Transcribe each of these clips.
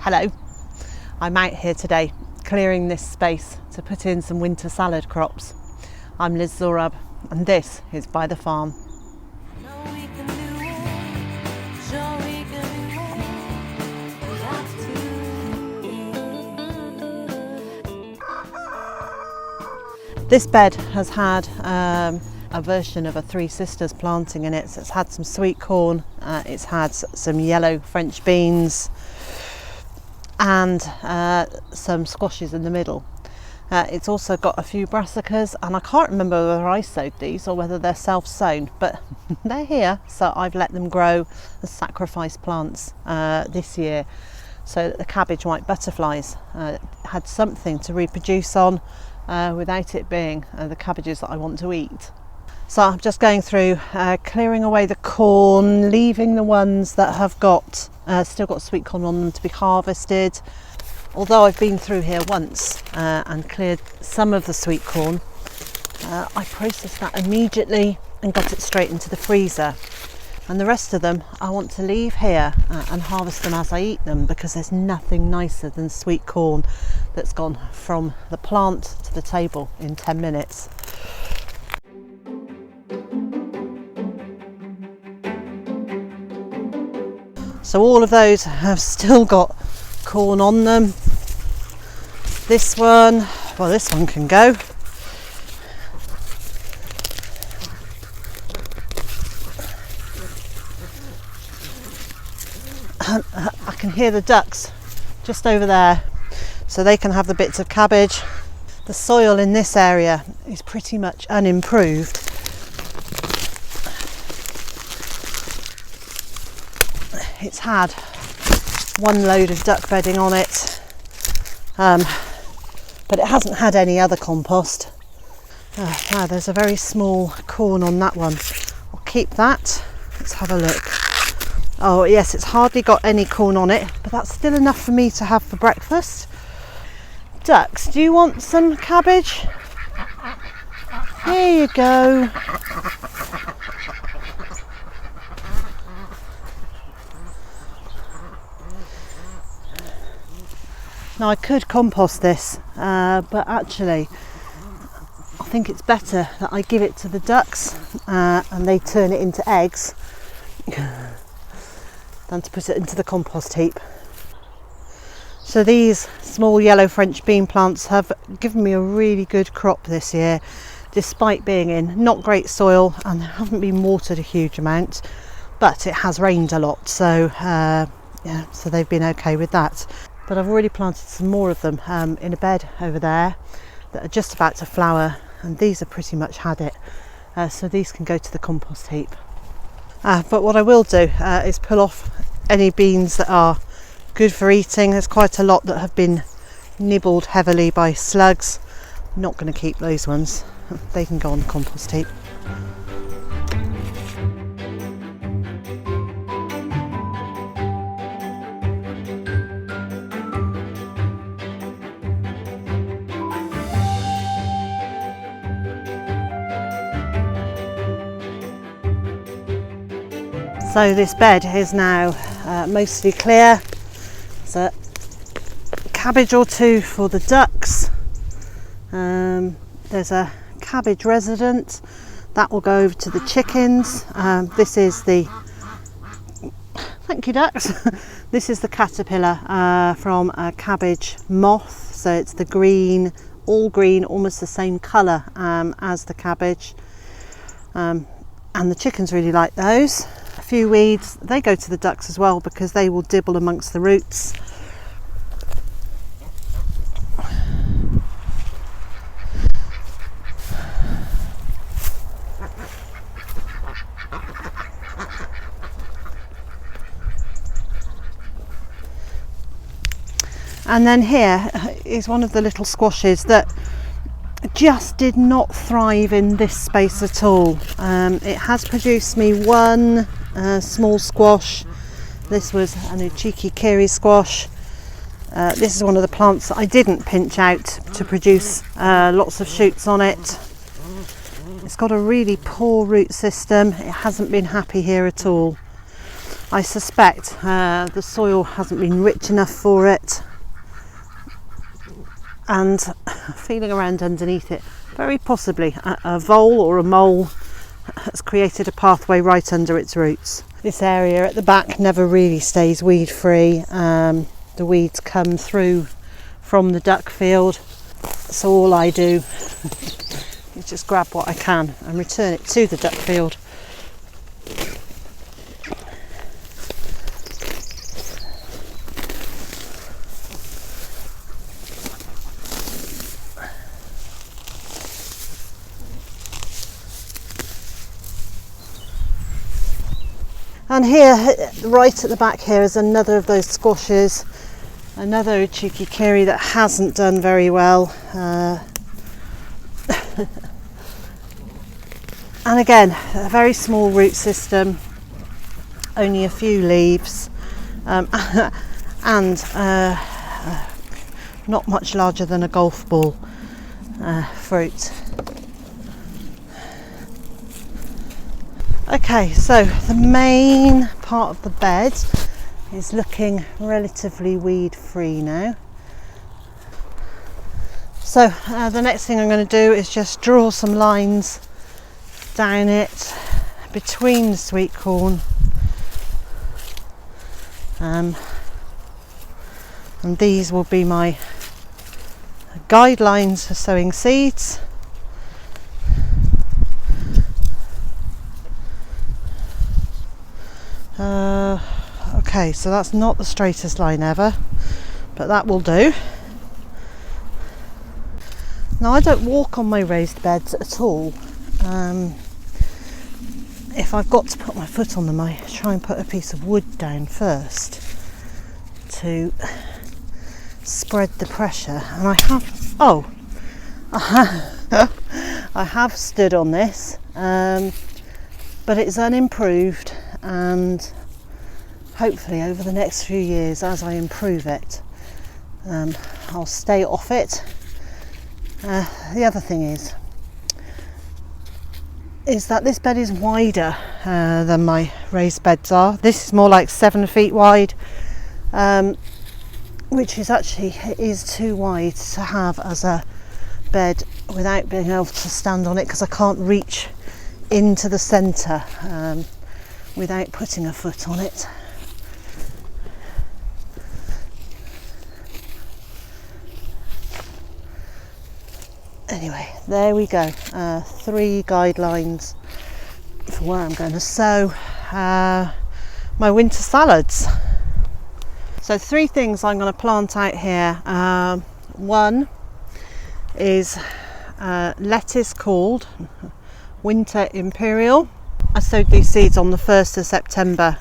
Hello, I'm out here today clearing this space to put in some winter salad crops. I'm Liz Zorab and this is Byther Farm. This bed has had a version of a Three Sisters planting in it. So it's had some sweet corn, it's had some yellow French beans and some squashes in the middle. It's also got a few brassicas, and I can't remember whether I sowed these or whether they're self-sown, but they're here, so I've let them grow as sacrifice plants this year so that the cabbage white butterflies had something to reproduce on without it being the cabbages that I want to eat. So I'm just going through clearing away the corn, leaving the ones that have got still got sweet corn on them to be harvested. Although I've been through here once and cleared some of the sweet corn, I processed that immediately and got it straight into the freezer. And the rest of them I want to leave here and harvest them as I eat them, because there's nothing nicer than sweet corn that's gone from the plant to the table in 10 minutes. So all of those have still got corn on them. This one can go. I can hear the ducks just over there, so they can have the bits of cabbage. The soil in this area is pretty much unimproved. It's had one load of duck bedding on it, but it hasn't had any other compost. Wow, there's a very small corn on that one. I'll keep that. Let's have a look. Oh yes, it's hardly got any corn on it, but that's still enough for me to have for breakfast. Ducks, do you want some cabbage? Here you go. Now I could compost this, but actually I think it's better that I give it to the ducks and they turn it into eggs than to put it into the compost heap. So these small yellow French bean plants have given me a really good crop this year, despite being in not great soil and haven't been watered a huge amount, but it has rained a lot, so yeah, so they've been okay with that. But I've already planted some more of them in a bed over there that are just about to flower, and these have pretty much had it, so these can go to the compost heap. But what I will do is pull off any beans that are good for eating. There's quite a lot that have been nibbled heavily by slugs. I'm not going to keep those ones, they can go on the compost heap. So this bed is now mostly clear. So cabbage or two for the ducks. There's a cabbage resident that will go over to the chickens. This is the, thank you ducks. This is the caterpillar from a cabbage moth. So it's the green, all green, almost the same colour as the cabbage. And the chickens really like those. A few weeds, they go to the ducks as well because they will dibble amongst the roots. And then here is one of the little squashes that just did not thrive in this space at all. It has produced me one small squash. This was a cheeky kiri squash. This is one of the plants that I didn't pinch out to produce lots of shoots on it. It's got a really poor root system. It hasn't been happy here at all. I suspect the soil hasn't been rich enough for it, and feeling around underneath it, very possibly a vole or a mole has created a pathway right under its roots. This area at the back never really stays weed free. The weeds come through from the duck field, so all I do is just grab what I can and return it to the duck field. And here, right at the back here, is another of those squashes, another cheeky kiri that hasn't done very well. And again, a very small root system, only a few leaves, and not much larger than a golf ball fruit. Okay, so the main part of the bed is looking relatively weed free now. So the next thing I'm going to do is just draw some lines down it between the sweet corn, and these will be my guidelines for sowing seeds. Okay, so that's not the straightest line ever, but that will do. Now, I don't walk on my raised beds at all. If I've got to put my foot on them, I try and put a piece of wood down first to spread the pressure. And I have stood on this, but it's unimproved, and hopefully over the next few years, as I improve it, I'll stay off it. The other thing is that this bed is wider than my raised beds are. This is more like 7 feet wide, which is too wide to have as a bed without being able to stand on it, because I can't reach into the centre without putting a foot on it. Anyway, there we go. 3 guidelines for where I'm going to sow my winter salads. So 3 things I'm going to plant out here. One is lettuce called Winter Imperial. I sowed these seeds on the 1st of September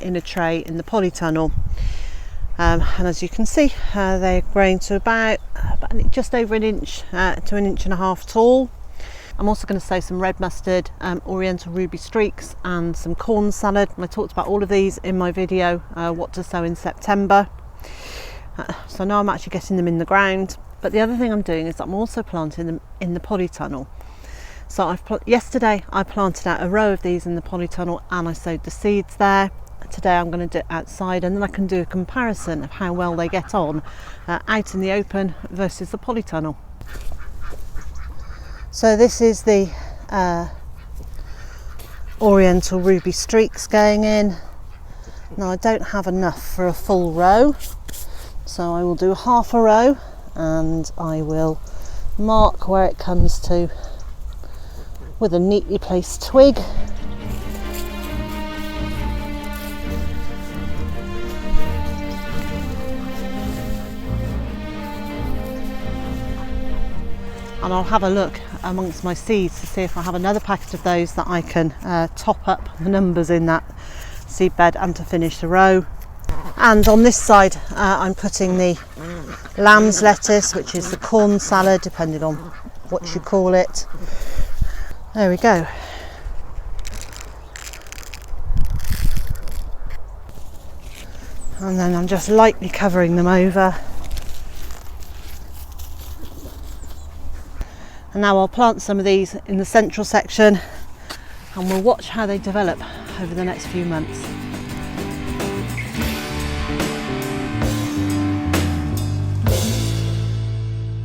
in a tray in the Polytunnel. And as you can see, they're growing to about just over an inch to 1.5 inches tall. I'm also going to sow some red mustard, oriental ruby streaks, and some corn salad. And I talked about all of these in my video, what to sow in September. So now I'm actually getting them in the ground. But the other thing I'm doing is I'm also planting them in the Polytunnel. So yesterday I planted out a row of these in the Polytunnel and I sowed the seeds there. Today I'm going to do it outside, and then I can do a comparison of how well they get on out in the open versus the Polytunnel. So this is the oriental ruby streaks going in. Now I don't have enough for a full row, so I will do half a row and I will mark where it comes to with a neatly placed twig. And I'll have a look amongst my seeds to see if I have another packet of those that I can top up the numbers in that seed bed and to finish the row. And on this side I'm putting the lamb's lettuce, which is the corn salad, depending on what you call it. There we go. And then I'm just lightly covering them over. And now I'll plant some of these in the central section and we'll watch how they develop over the next few months.